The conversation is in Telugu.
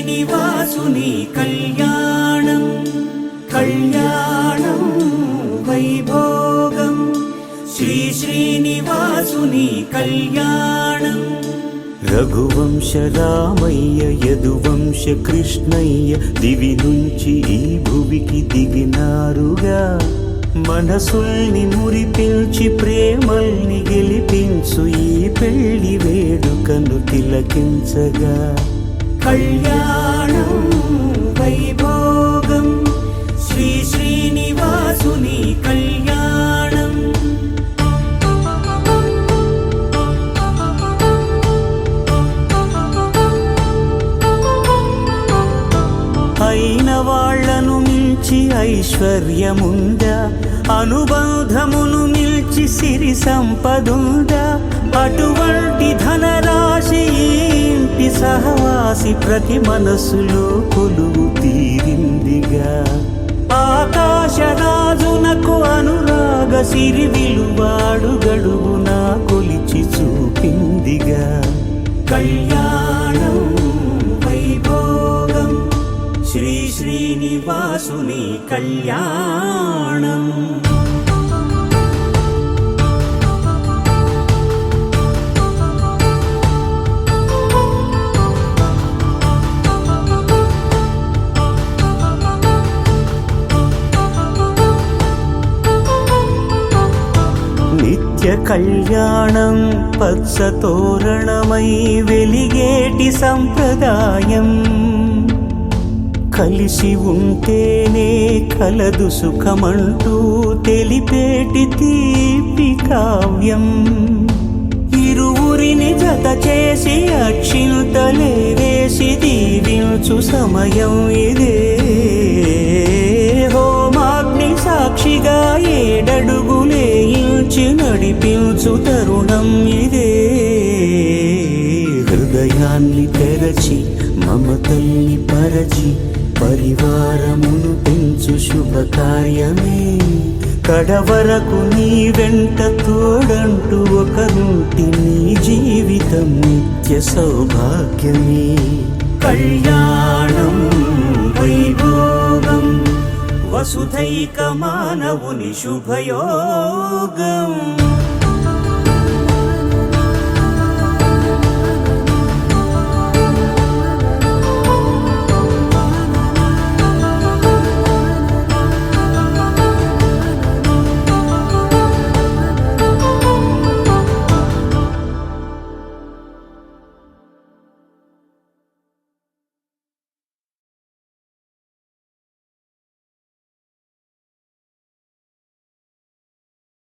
శ్రీనివాసుని కళ్యాణం కళ్యాణం వైభోగం శ్రీ శ్రీనివాసుని కళ్యాణం. రఘువంశ రామయ్య యదువంశ కృష్ణయ్య దివి నుంచి ఈ భువికి దిగినారుగా. మనసుల్ని మురిపించి ప్రేమల్ని గెలిపించు ఈ పెళ్లి వేడుకను తిలకించగా. కళ్యాణం వైభోగం శ్రీ శ్రీనివాసుని కళ్యాణం. అయిన వాళ్లను మించి ఐశ్వర్యముందా, అనుబంధమును మిల్చి సిరి సంపదుందా. అటువంటి ధనరాశి ఇంటి సహవాసి ప్రతి మనసులో కొలువు తీరిందిగా. ఆకాశరాజునకు అనురాగ సిరి విలువాడు గడుగునా కొలిచి చూపిందిగా. కళ్యాణం వైభోగం శ్రీ శ్రీనివాసుని కళ్యాణం. నిత్య కళ్యాణం పచ్చ తోరణమై వెలిగేటి సంప్రదాయం. కలిసి ఉంటేనే కలదు సుఖమంటూ తెలిపేటి తీపి కావ్యం. ఇరువురిని జత చేసి అక్షింతలే వేసి దీవించు సమయం ఇదే. హోమాగ్ని సాక్షిగా ఏడడుగులే ఇంచి నడిపించు తరుణం ఇదే. హృదయాన్ని తెరచి మమతల్ని పరచి పరివారమును పెంచు శుభకార్యమే. కడవరకు నీ వెంట తోడంటూ ఒకరుంటి నీ జీవితం నిత్య సౌభాగ్యమే. కళ్యాణం వైభోగం వసుధైక మానవుని శుభయోగం.